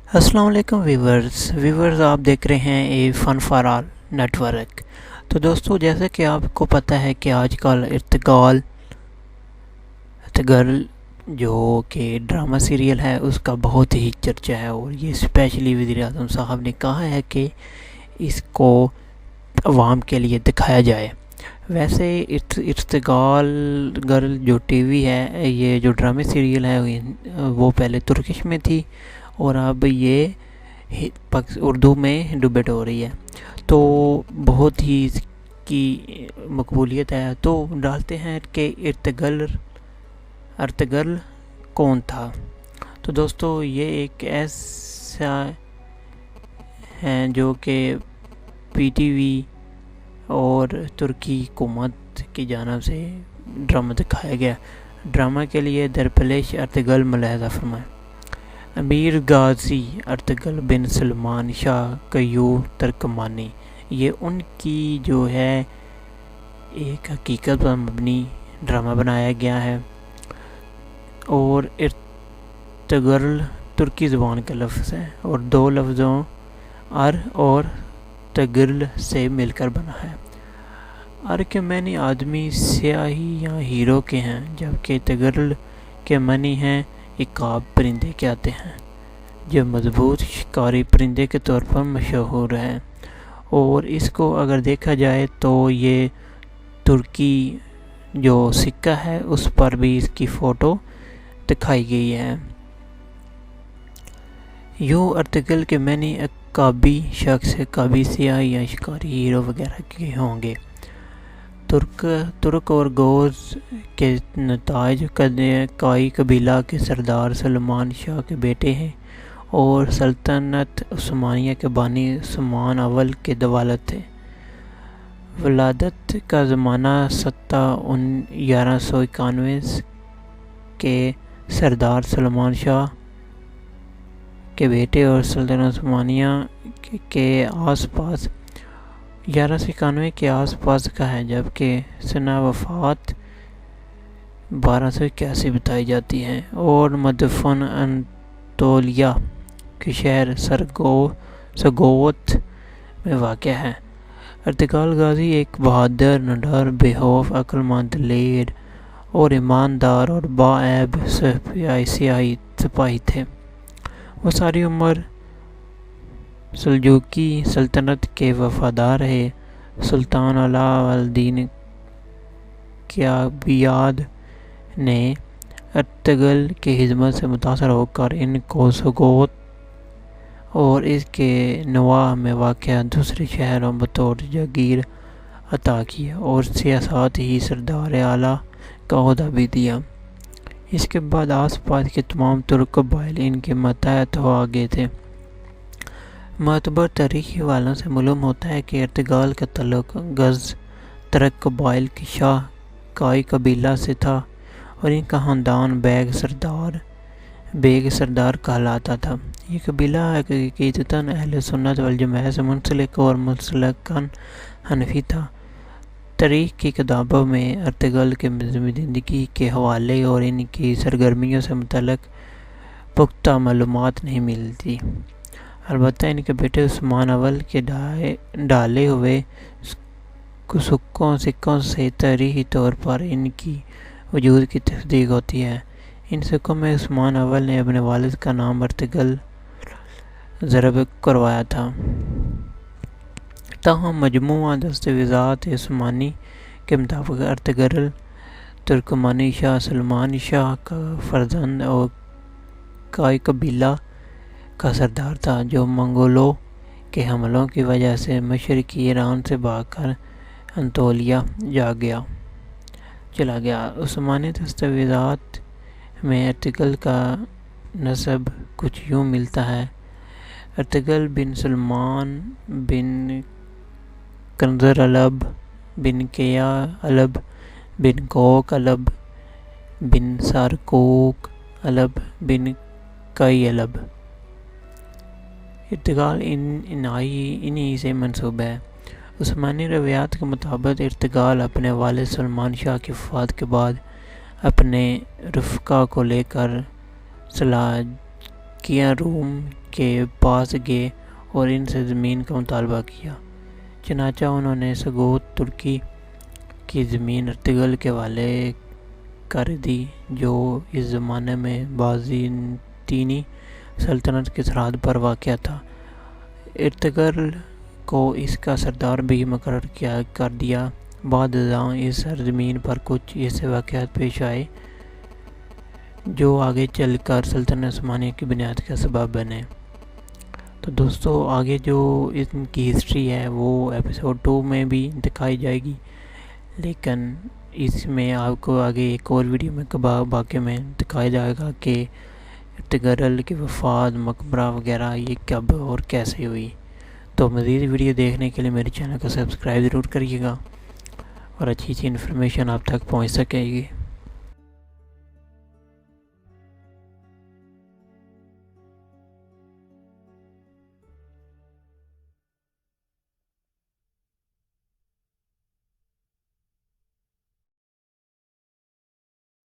السلام علیکم ویورز آپ دیکھ رہے ہیں اے فن فار آل نیٹورک۔ تو دوستو، جیسا کہ آپ کو پتہ ہے کہ آج کل ارتگرل جو کہ ڈرامہ سیریل ہے اس کا بہت ہی چرچہ ہے، اور یہ اسپیشلی وزیر اعظم صاحب نے کہا ہے کہ اس کو عوام کے لیے دکھایا جائے۔ ویسے ارتگال گرل جو ٹی وی ہے، یہ جو ڈرامے سیریل ہے وہ پہلے ترکش میں تھی، اور اب یہ اردو میں ڈبیٹ ہو رہی ہے، تو بہت ہی اس کی مقبولیت ہے۔ تو ڈالتے ہیں کہ ارتگرل کون تھا۔ تو دوستو، یہ ایک ایسا ہے جو کہ پی ٹی وی اور ترکی حکومت کی جانب سے ڈرامہ دکھایا گیا۔ ڈرامہ کے لیے درپیش ارتگرل ملاحظہ فرمائیں۔ امیر غازی ارطغرل بن سلمان شاہ قیوم ترکمانی، یہ ان کی جو ہے ایک حقیقت پر مبنی ڈرامہ بنایا گیا ہے، اور ارطغرل ترکی زبان کا لفظ ہے اور دو لفظوں ار اور تگرل سے مل کر بنا ہے۔ ار کے معنی آدمی، سیاہی یا ہیرو کے ہیں، جبکہ تگرل کے معنی ہیں عقاب پرندے کے آتے ہیں، جو مضبوط شکاری پرندے کے طور پر مشہور ہے۔ اور اس کو اگر دیکھا جائے تو یہ ترکی جو سکہ ہے اس پر بھی اس کی فوٹو دکھائی گئی ہے۔ یوں ارطغرل کے معنی عقابی شخص، عقابی سیاہ یا شکاری ہیرو وغیرہ کے ہوں گے۔ ترک اور گوز کے نتائج کائی قبیلہ کے سردار سلمان شاہ کے بیٹے ہیں، اور سلطنت عثمانیہ کے بانی عثمان اول کے والد تھے۔ ولادت کا زمانہ 1191 کے سردار سلمان شاہ کے بیٹے اور سلطنت عثمانیہ کے آس پاس 1191 کے آس پاس کا ہے، جبکہ سنہ وفات 1281 بتائی جاتی ہے، اور مدفن انطولیہ کے شہر سگوت میں واقع ہے۔ ارطغرل غازی ایک بہادر، نڈر، بے خوف، عقل مند، دلیر اور ایماندار اور باعیب سپاہی تھے۔ وہ ساری عمر سلجوقی سلطنت کے وفادار رہے۔ سلطان علاء الدین قیابیاد نے ارطغرل کی خدمت سے متاثر ہو کر ان کو سگوت اور اس کے نواح میں واقع دوسرے شہروں بطور جاگیر عطا کی، اور ساتھ ہی سردار اعلیٰ کا عہدہ بھی دیا۔ اس کے بعد آس پاس کے تمام ترک قبائل ان کے ماتحت ہو گئے تھے۔ معتبر تاریخی حوالوں سے معلوم ہوتا ہے کہ ارطغرل کا تعلق گز ترک قبائل کے شاہ کائی قبیلہ سے تھا، اور ان کا خاندان بیگ سردار کہلاتا تھا۔ یہ قبیلہ عقیدتاً اہل سنت والجماعت سے منسلک اور مسلکاً حنفی تھا۔ تاریخ کی کتابوں میں ارطغرل کے زندگی کے حوالے اور ان کی سرگرمیوں سے متعلق پختہ معلومات نہیں ملتی، البتہ ان کے بیٹے عثمان اول کے ڈالے ہوئے سکوں سے تاریخی طور پر ان کی وجود کی تصدیق ہوتی ہے۔ ان سکوں میں عثمان اول نے اپنے والد کا نام ارطغرل ضرب کروایا تھا۔ تاہم مجموعہ دستاویزات عثمانی کے مطابق ارطغرل ترکمانی شاہ سلمان شاہ کا فرزند اور کائی قبیلہ کا سردار تھا، جو منگولوں کے حملوں کی وجہ سے مشرقی ایران سے بھاگ کر انطولیہ چلا گیا۔ عثمانی دستاویزات میں ارطغرل کا نسب کچھ یوں ملتا ہے: ارطغرل بن سلمان بن کنزر علب بن کیا علب بن کوک علب بن سارکوک علب بن کائی علب۔ ارطغرل انہی سے منسوب ہے۔ عثمانی روایات کے مطابق ارطغرل اپنے والد سلمان شاہ کی وفات کے بعد اپنے رفقا کو لے کر ترکیہ روم کے پاس گئے اور ان سے زمین کا مطالبہ کیا، چنانچہ انہوں نے سگوت ترکی کی زمین ارطغرل کے حوالے کر دی، جو اس زمانے میں بازنطینی سلطنت کی سرحد پر واقع تھا۔ ارطغرل کو اس کا سردار بھی مقرر کر دیا۔ بعد ازاں اس سرزمین پر کچھ ایسے واقعات پیش آئے جو آگے چل کر سلطنت عثمانیہ کی بنیاد کا سبب بنے۔ تو دوستو آگے جو ان کی ہسٹری ہے وہ ایپیسوڈ 2 میں بھی دکھائی جائے گی، لیکن اس میں آپ کو آگے ایک اور ویڈیو میں باقی میں دکھایا جائے گا کہ ارطغرل کی وفات، مقبرہ وغیرہ یہ کب اور کیسے ہوئی۔ تو مزید ویڈیو دیکھنے کے لیے میرے چینل کو سبسکرائب ضرور کریے گا اور اچھی انفارمیشن آپ تک پہنچ سکے گی۔